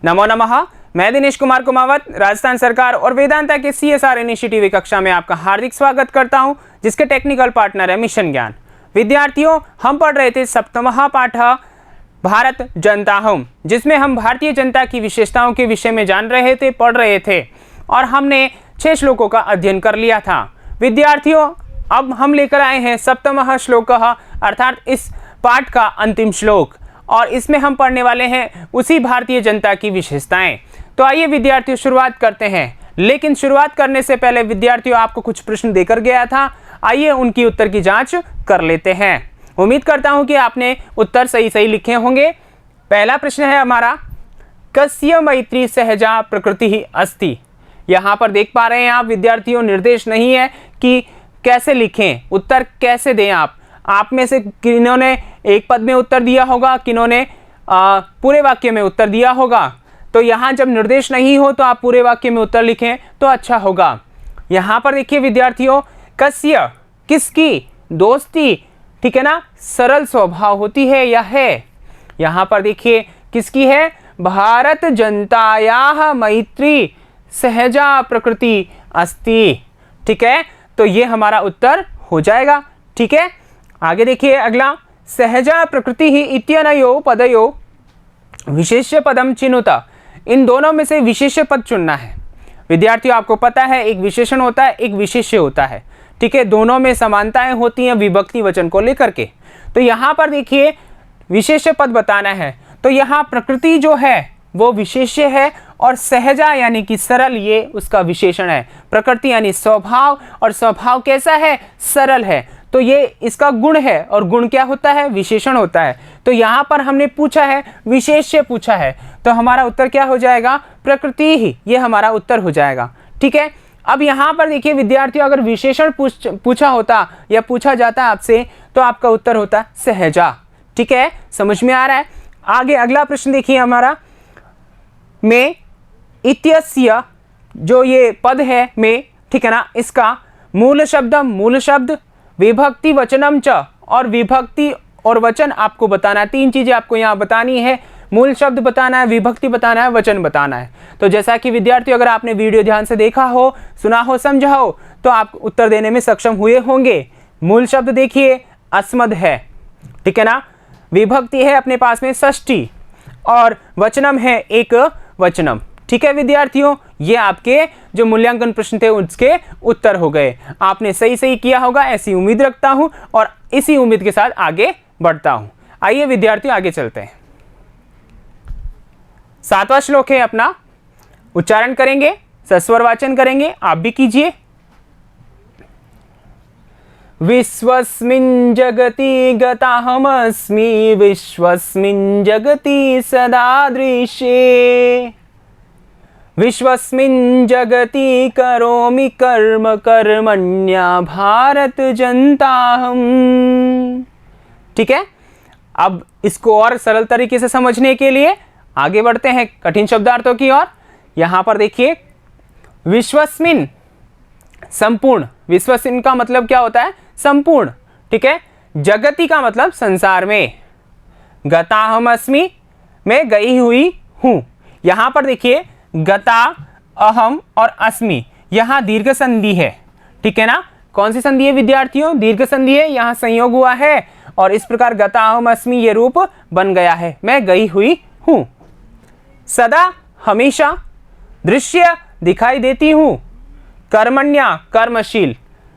नमो नमः। मैं दिनेश कुमार कुमावत राजस्थान सरकार और वेदांता के CSR इनिशिएटिव कक्षा में आपका हार्दिक स्वागत करता हूं, जिसके टेक्निकल पार्टनर है मिशन ज्ञान। विद्यार्थियों, हम पढ़ रहे थे सप्तमः पाठ भारत जनता हम, जिसमें हम भारतीय जनता की विशेषताओं के विषय में जान रहे थे, पढ़ रहे थे और हमने 6 श्लोकों का अध्ययन कर लिया था। विद्यार्थियों, अब हम लेकर आए हैं सप्तमः श्लोकः, अर्थात इस पाठ का अंतिम श्लोक, और इसमें हम पढ़ने वाले हैं उसी भारतीय जनता की विशेषताएं। तो आइए विद्यार्थियों शुरुआत करते हैं, लेकिन शुरुआत करने से पहले विद्यार्थियों आपको कुछ प्रश्न देकर गया था, आइए उनकी उत्तर की जांच कर लेते हैं। उम्मीद करता हूं कि आपने उत्तर सही लिखे होंगे। पहला प्रश्न है हमारा, कस्य मैत्री सहजा प्रकृति ही अस्ति। यहाँ पर देख पा रहे हैं आप विद्यार्थियों, निर्देश नहीं है कि कैसे लिखें, उत्तर कैसे दें। आप में से किन्होंने एक पद में उत्तर दिया होगा, किन्होंने पूरे वाक्य में उत्तर दिया होगा। तो यहाँ जब निर्देश नहीं हो तो आप पूरे वाक्य में उत्तर लिखें तो अच्छा होगा। यहाँ पर देखिए विद्यार्थियों, कस्य किसकी, दोस्ती, ठीक है ना, सरल स्वभाव होती है या है। यहाँ पर देखिए किसकी है, भारत जनतायाः मैत्री सहजा प्रकृति अस्ति। ठीक है, तो ये हमारा उत्तर हो जाएगा। ठीक है, आगे देखिए अगला, सहजा प्रकृति ही इत्यनयो पदयो विशेष्य पदम चिनुत। इन दोनों में से विशेष्य पद चुनना है। विद्यार्थियों, आपको पता है एक विशेषण होता है, एक विशेष्य होता है। ठीक है, दोनों में समानताएं होती हैं विभक्ति वचन को लेकर के। तो यहाँ पर देखिए विशेष्य पद बताना है, तो यहाँ प्रकृति जो है वो विशेष्य है और सहजा यानी कि सरल ये उसका विशेषण है। प्रकृति यानी स्वभाव, और स्वभाव कैसा है, सरल है, तो ये इसका गुण है, और गुण क्या होता है, विशेषण होता है। तो यहाँ पर हमने पूछा है, विशेष्य पूछा है, तो हमारा उत्तर क्या हो जाएगा, प्रकृति ही, ये हमारा उत्तर हो जाएगा। ठीक है, अब यहाँ पर देखिए विद्यार्थियों, अगर विशेषण पूछा होता या पूछा जाता आपसे तो आपका उत्तर होता सहजा। ठीक है, समझ में आ रहा है। आगे अगला प्रश्न देखिए हमारा, में इत्यस्य, जो ये पद है में, ठीक है ना, इसका मूल शब्द विभक्ति वचनम च, और विभक्ति और वचन आपको बताना है। 3 चीजें आपको यहाँ बतानी है, मूल शब्द बताना है, विभक्ति बताना है, वचन बताना है। तो जैसा कि विद्यार्थियों अगर आपने वीडियो ध्यान से देखा हो, सुना हो, समझा हो, तो आप उत्तर देने में सक्षम हुए होंगे। मूल शब्द देखिए अस्मद है, ठीक है ना, विभक्ति है अपने पास में षष्ठी, और वचनम है एक वचनम। ठीक है विद्यार्थियों, ये आपके जो मूल्यांकन प्रश्न थे उसके उत्तर हो गए। आपने सही किया होगा ऐसी उम्मीद रखता हूं, और इसी उम्मीद के साथ आगे बढ़ता हूं। आइए विद्यार्थियों आगे चलते हैं। 7वां श्लोक है अपना, उच्चारण करेंगे, सस्वर वाचन करेंगे, आप भी कीजिए। विश्वस्मिन् जगति गताहमस्मि, विश्वस्मिन् जगति सदा दृश्ये, विश्वस्मिन् जगति करोमि कर्म कर्मण्या भारत जनताहम्। ठीक है, अब इसको और सरल तरीके से समझने के लिए आगे बढ़ते हैं कठिन शब्दार्थों की ओर। यहां पर देखिए विश्वस्मिन्, संपूर्ण, विश्वस्मिन् का मतलब क्या होता है, संपूर्ण। ठीक है, जगति का मतलब संसार में, गताहमस्मि मैं गई हुई हूं। यहां पर देखिए गता, अहम और अस्मि, यहां दीर्घ संधि है। ठीक है ना, कौन सी संधि है विद्यार्थियों, दीर्घ संधि है, यहां संयोग हुआ है, और इस प्रकार गता अहम अस्मि ये रूप बन गया है, मैं गई हुई हूं। सदा हमेशा, दृश्य दिखाई देती हूं, कर्मण्या कर्मशील,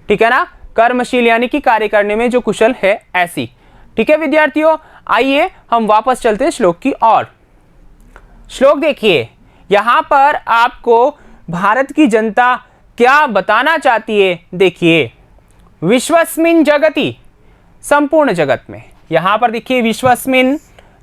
ठीक है ना, कर्मशील यानी कि कार्य करने में जो कुशल है ऐसी। ठीक है विद्यार्थियों, आइए हम वापस चलते हैं श्लोक की ओर। श्लोक देखिए, यहां पर आपको भारत की जनता क्या बताना चाहती है, देखिए विश्वस्मिन् जगति, संपूर्ण जगत में। यहां पर देखिए विश्वस्मिन्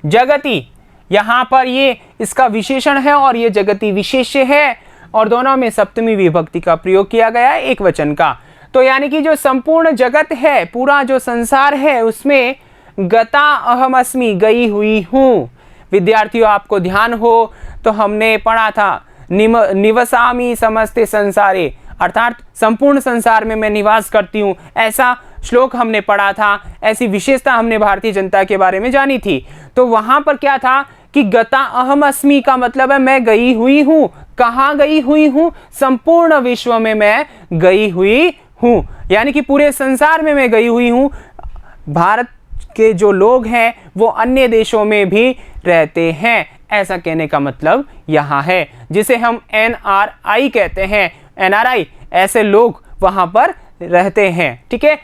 जगति, यहां पर ये इसका विशेषण है और ये जगति विशेष्य है, और दोनों में सप्तमी विभक्ति का प्रयोग किया गया है एक वचन का। तो यानी कि जो संपूर्ण जगत है, पूरा जो संसार है, उसमें गता अहम अस्मि, गई हुई हूं। विद्यार्थियों आपको ध्यान हो तो हमने पढ़ा था निवसामि समस्ते संसारे, अर्थात संपूर्ण संसार में मैं निवास करती हूँ, ऐसा श्लोक हमने पढ़ा था। ऐसी विशेषता हमने भारतीय जनता के बारे में जानी थी। तो वहां पर क्या था कि गता अहम अस्मि का मतलब है मैं गई हुई हूं। कहां गई हुई हूं? संपूर्ण विश्व में मैं गई हुई हूं, यानी कि पूरे संसार में मैं गई हुई हूं। भारत के जो लोग हैं वो अन्य देशों में भी रहते हैं, ऐसा कहने का मतलब यहाँ है, जिसे हम NRI कहते हैं। NRI ऐसे लोग वहां पर रहते हैं। ठीक है,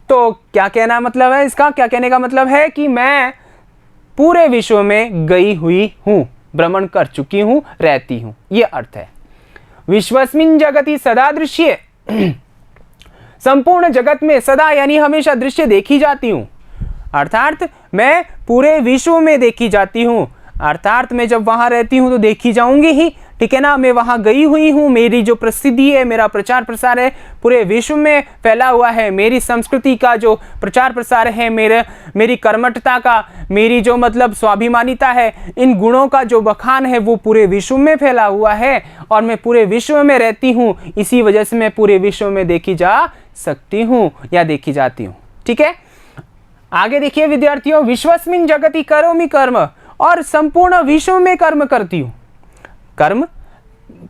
तो क्या कहना मतलब है इसका? क्या कहने का मतलब है कि मैं पूरे विश्व में गई हुई हूं, भ्रमण कर चुकी हूं, रहती हूं, यह अर्थ है। विश्वस्मिन् जगति सदा दृश्ये, संपूर्ण जगत में सदा यानी हमेशा दृश्य देखी जाती हूं, अर्थात मैं पूरे विश्व में देखी जाती हूं, अर्थात मैं जब वहां रहती हूं तो देखी जाऊंगी ही। ठीक है ना, मैं वहां गई हुई हूं, मेरी जो प्रसिद्धि है, मेरा प्रचार प्रसार है पूरे विश्व में फैला हुआ है, मेरी संस्कृति का जो प्रचार प्रसार है, मेरी कर्मठता का, मेरी जो मतलब स्वाभिमानिता है, इन गुणों का जो बखान है वो पूरे विश्व में फैला हुआ है और मैं पूरे विश्व में रहती हूं, इसी वजह से मैं पूरे विश्व में देखी जा सकती हूं या देखी जाती हूं। ठीक है, आगे देखिए विद्यार्थियों, विश्वस्मिन् जगति करोमि कर्म, और संपूर्ण विश्व में कर्म करती हूं। कर्म,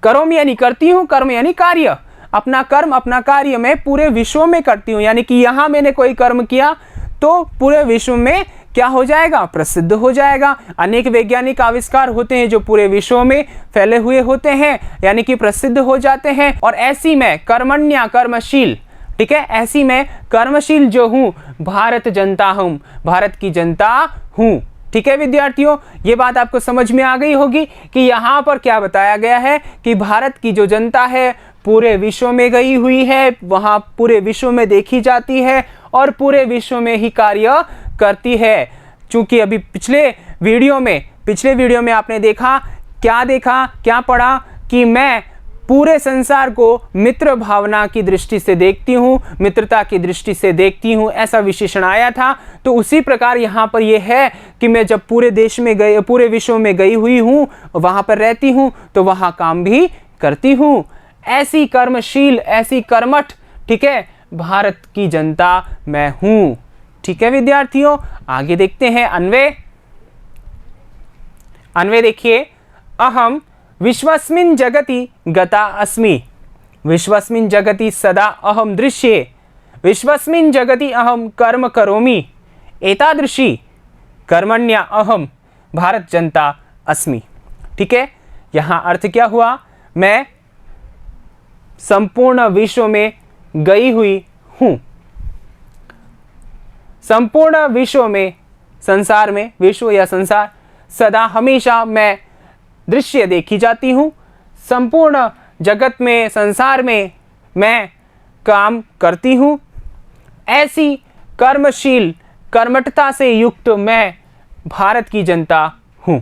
करोमि यानी करती हूं, कर्म यानी कार्य, अपना कर्म अपना कार्य मैं पूरे विश्व में करती हूं, यानी कि यहां मैंने कोई कर्म किया तो पूरे विश्व में क्या हो जाएगा? प्रसिद्ध हो जाएगा। अनेक वैज्ञानिक आविष्कार होते हैं जो पूरे विश्व में फैले हुए होते हैं, यानी कि प्रसिद्ध हो जाते हैं। और ऐसी मैं कर्मण्या कर्मशील, ठीक है, ऐसी मैं कर्मशील जो हूं, भारत जनता हूं, भारत की जनता हूं। ठीक है विद्यार्थियों, ये बात आपको समझ में आ गई होगी कि यहाँ पर क्या बताया गया है कि भारत की जो जनता है पूरे विश्व में गई हुई है, वहाँ पूरे विश्व में देखी जाती है और पूरे विश्व में ही कार्य करती है। चूंकि अभी पिछले वीडियो में आपने देखा, क्या पढ़ा कि मैं पूरे संसार को मित्र भावना की दृष्टि से देखती हूँ, मित्रता की दृष्टि से देखती हूँ, ऐसा विशेषण आया था। तो उसी प्रकार यहाँ पर यह है कि मैं जब पूरे विश्व में गई हुई हूँ, वहाँ पर रहती हूँ, तो वहाँ काम भी करती हूँ। ऐसी कर्मशील, ऐसी कर्मठ, ठीक है, भारत की जनता मैं हूँ। ठीक है विद्यार्थियों, आगे देखते हैं अन्वय देखिए, अहम विश्वस्मिन् जगति गता अस्मि, विश्वस्मिन् जगति सदा अहम दृश्ये, विश्वस्मिन् जगति अहम कर्म करोमि, एतादृशी कर्मण्या अहम भारत जनता अस्मि। ठीक है, यहाँ अर्थ क्या हुआ? मैं संपूर्ण विश्व में गई हुई हूँ, संपूर्ण विश्व में, संसार में, विश्व या संसार, सदा हमेशा मैं दृश्य देखी जाती हूँ, संपूर्ण जगत में, संसार में मैं काम करती हूँ। ऐसी कर्मशील, कर्मठता से युक्त मैं भारत की जनता हूँ।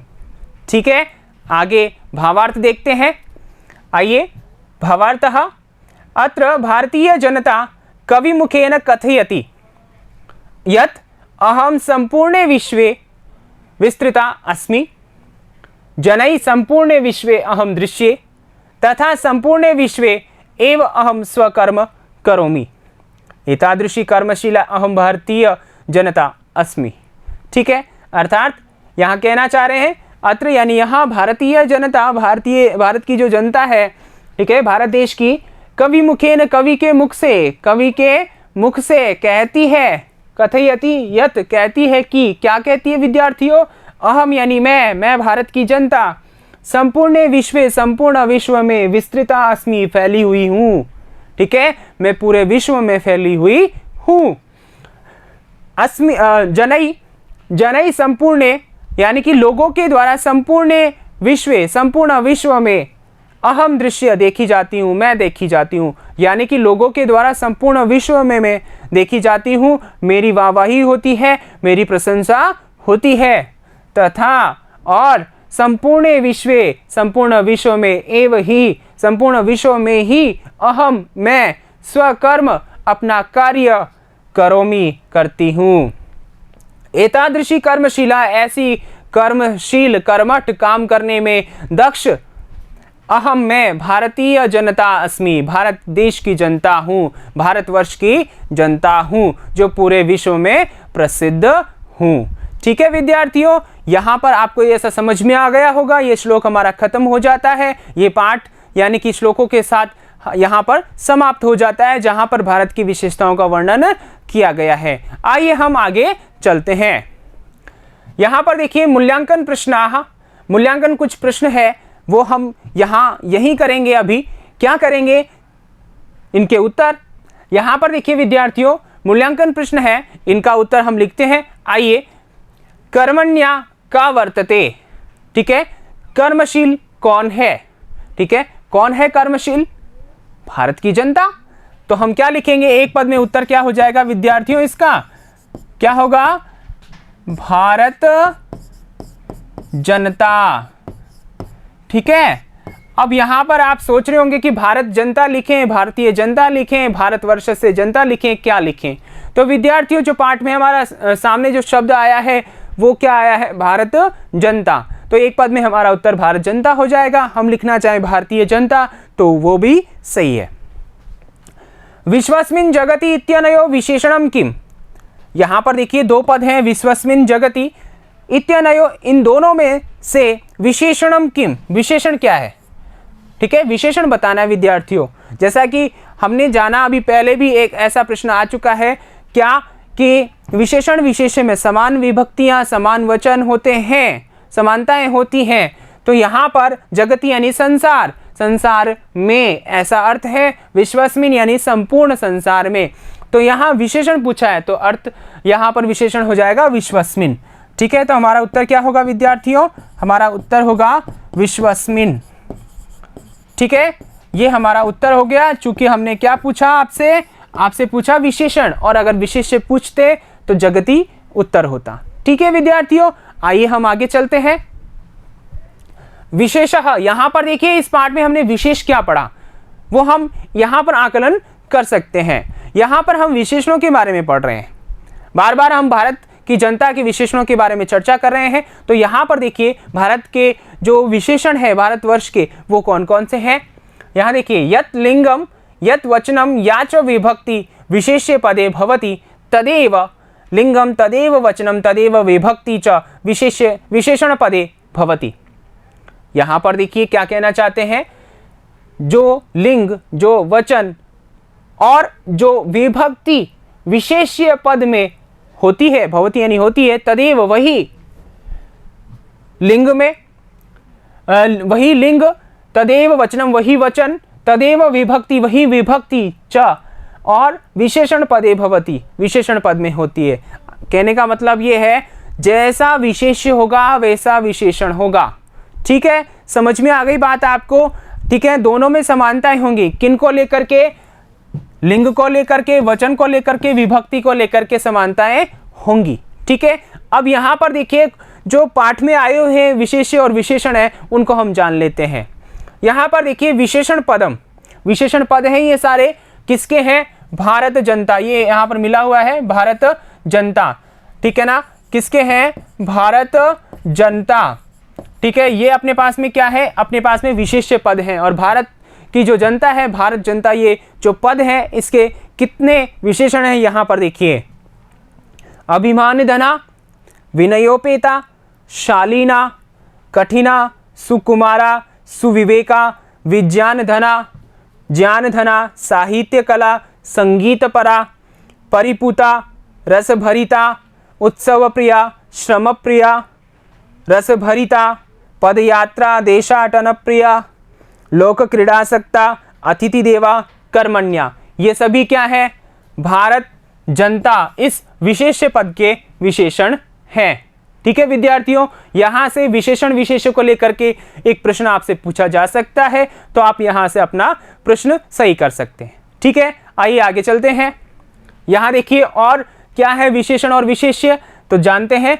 ठीक है, आगे भावार्थ देखते हैं। आइए, भावार्थः अत्र भारतीय जनता कविमुखेन कथयति यत् अहम संपूर्णे विश्वे विस्तृता अस्मि, जनैः संपूर्णे विश्वे अहम दृश्ये, तथा संपूर्णे विश्वे एव अहम स्वकर्म करोमि, एतादृशी कर्मशीला अहम भारतीय जनता अस्मि। ठीक है, अर्थात यहाँ कहना चाह रहे हैं, अत्र यानी यहाँ भारतीय जनता, भारत की जो जनता है, ठीक है, भारत देश की, कवि मुखेन, कवि के मुख से कहती है, कथयति यत् कहती है कि, क्या कहती है विद्यार्थियों? अहम यानी मैं भारत की जनता, संपूर्ण विश्व में विस्तृता अस्मि, फैली हुई हूँ। ठीक है, मैं पूरे विश्व में फैली हुई हूँ। अस्मि जनई संपूर्ण यानी कि लोगों के द्वारा संपूर्ण विश्व में अहम दृश्य देखी जाती हूँ, मैं देखी जाती हूँ, यानी कि लोगों के द्वारा संपूर्ण विश्व में मैं देखी जाती हूँ, मेरी वाहवाही होती है, मेरी प्रशंसा होती है। तथा और संपूर्ण विश्व में ही अहम मैं स्वकर्म अपना कार्य करोमि करती हूँ। एतादृशी कर्मशीला, ऐसी कर्मशील, कर्मठ, काम करने में दक्ष, अहम मैं भारतीय जनता अस्मि, भारत देश की जनता हूँ, भारतवर्ष की जनता हूँ, जो पूरे विश्व में प्रसिद्ध हूँ। ठीक है विद्यार्थियों, यहाँ पर आपको ये ऐसा समझ में आ गया होगा। ये श्लोक हमारा खत्म हो जाता है, ये पाठ यानी कि श्लोकों के साथ यहाँ पर समाप्त हो जाता है, जहाँ पर भारत की विशेषताओं का वर्णन किया गया है। आइए हम आगे चलते हैं। यहाँ पर देखिए मूल्यांकन प्रश्न, मूल्यांकन कुछ प्रश्न है वो हम यहाँ यही करेंगे। अभी क्या करेंगे, इनके उत्तर। यहाँ पर देखिए विद्यार्थियों, मूल्यांकन प्रश्न है, इनका उत्तर हम लिखते हैं। आइए, कर्मण्या का वर्तते, ठीक है, कर्मशील कौन है, ठीक है, कौन है कर्मशील? भारत की जनता। तो हम क्या लिखेंगे, एक पद में उत्तर क्या हो जाएगा विद्यार्थियों, इसका क्या होगा, भारत जनता, ठीक है। अब यहां पर आप सोच रहे होंगे कि भारत जनता लिखें, भारतीय जनता लिखें, भारतवर्ष से जनता लिखें, क्या लिखें? तो विद्यार्थियों, जो पाठ में हमारा सामने जो शब्द आया है वो क्या आया है, भारत जनता। तो एक पद में हमारा उत्तर भारत जनता हो जाएगा। हम लिखना चाहें भारतीय जनता तो वो भी सही है। विश्वस्मिन् जगति इत्यनयो विशेषणम किम? यहां पर देखिए दो पद हैं, विश्वस्मिन् जगति इत्यनयो, इन दोनों में से विशेषणम किम, विशेषण क्या है, ठीक है, विशेषण बताना है विद्यार्थियों। जैसा कि हमने जाना अभी पहले भी एक ऐसा प्रश्न आ चुका है, क्या कि विशेषण विशेष्य में समान विभक्तियां, समान वचन होते हैं, समानताएं होती हैं। तो यहाँ पर जगति यानी संसार, संसार में ऐसा अर्थ है, विश्वस्मिन यानी संपूर्ण संसार में। तो यहाँ विशेषण पूछा है तो अर्थ यहाँ पर विशेषण हो जाएगा विश्वस्मिन, ठीक है। तो हमारा उत्तर क्या होगा विद्यार्थियों, हमारा उत्तर होगा विश्वस्मिन, ठीक है। ये हमारा उत्तर हो गया। चूंकि हमने क्या पूछा आपसे पूछा विशेषण, और अगर विशेष्य पूछते तो जगति उत्तर होता, ठीक है विद्यार्थियों। आइए हम आगे चलते हैं। विशेषः, यहां पर देखिए इस पाठ में हमने विशेष क्या पढ़ा वो हम यहां पर आकलन कर सकते हैं। यहां पर हम विशेषणों के बारे में पढ़ रहे हैं, बार बार हम भारत की जनता के विशेषणों के बारे में चर्चा कर रहे हैं। तो यहां पर देखिए भारत के जो विशेषण है भारतवर्ष के, वो कौन कौन से हैं। यहां देखिए, यत् लिंगम यत् वचनम या च विभक्ति विशेष्य पदे भवति तदेव लिंगम तदेव वचनम तदेव विभक्ति च विशेषण पदे भवति। यहां पर देखिए क्या कहना चाहते हैं, जो लिंग, जो वचन और जो विभक्ति विशेष्य पद में होती है, भवति यानी होती है, तदेव वही लिंग में, वही लिंग, तदेव वचनम वही वचन, तदेव विभक्ति वही विभक्ति च, और विशेषण पदे भवति विशेषण पद में होती है। कहने का मतलब ये है, जैसा विशेष्य होगा वैसा विशेषण होगा, ठीक है। समझ में आ गई बात आपको, ठीक है। दोनों में समानताएं होंगी, किन को लेकर के, लिंग को लेकर के, वचन को लेकर के, विभक्ति को लेकर के समानताएं होंगी, ठीक है। अब यहां पर देखिए जो पाठ में आए हुए हैं विशेष्य और विशेषण है उनको हम जान लेते हैं। यहां पर देखिए विशेषण पदम, विशेषण पद हैं ये सारे, किसके हैं, भारत जनता, ये यहां पर मिला हुआ है भारत जनता, ठीक है ना, किसके हैं, भारत जनता, ठीक है। ये अपने पास में क्या है, अपने पास में विशेष्य पद हैं, और भारत की जो जनता है, भारत जनता, ये जो पद है इसके कितने विशेषण हैं यहां पर देखिए, अभिमान धना, विनयोपेता, शालीना, कठिना, सुकुमारा, सुविवेका, विज्ञान धना, ज्ञान धना, साहित्य कला, संगीत परा, परिपूता, रसभरिता, उत्सव प्रिया, श्रम प्रिया, रसभरिता, पदयात्रा, देशाटन प्रिया, लोक क्रीड़ासक्ता, अतिथि देवा, कर्मण्या। ये सभी क्या है, भारत जनता इस विशेष्य पद के विशेषण हैं, ठीक है विद्यार्थियों। यहां से विशेषण विशेष्य को लेकर के एक प्रश्न आपसे पूछा जा सकता है, तो आप यहां से अपना प्रश्न सही कर सकते हैं, ठीक है। आइए आगे चलते हैं। यहां देखिए और क्या है विशेषण और विशेष्य, तो जानते हैं।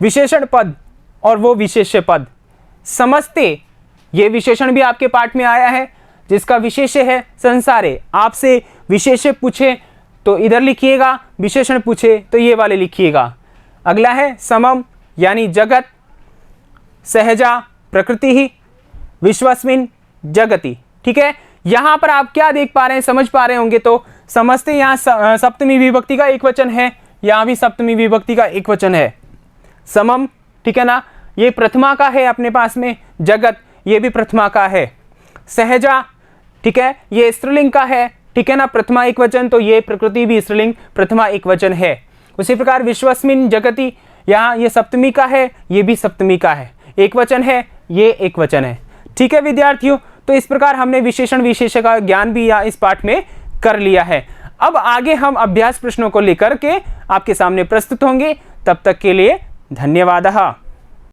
विशेषण पद और वो विशेष्य पद, समस्ते, ये विशेषण भी आपके पाठ में आया है, जिसका विशेष्य है संसारे। आपसे विशेष्य पूछे तो इधर लिखिएगा, विशेषण पूछे तो ये वाले लिखिएगा। अगला है समम यानी जगत, सहजा प्रकृति ही, विश्वस्मिन जगति, ठीक है। यहां पर आप क्या देख पा रहे हैं, समझ पा रहे होंगे, तो समझते यहाँ सप्तमी विभक्ति का एक वचन है, यहां भी सप्तमी विभक्ति का एक वचन है, समम, ठीक है ना, ये प्रथमा का है अपने पास में। जगत, ये भी प्रथमा का है। सहजा, ठीक है, ये स्त्रीलिंग का है, ठीक है ना, प्रथमा एक वचन, तो ये प्रकृति भी स्त्रीलिंग प्रथमा एक वचन है। उसी प्रकार विश्वस्मिन जगति, यहाँ ये सप्तमी का है, ये भी सप्तमी का है, एक वचन है, ये एक वचन है। ठीक है विद्यार्थियों, तो इस प्रकार हमने विशेषण विशेषण का ज्ञान भी यहाँ इस पाठ में कर लिया है। अब आगे हम अभ्यास प्रश्नों को लेकर के आपके सामने प्रस्तुत होंगे। तब तक के लिए धन्यवाद।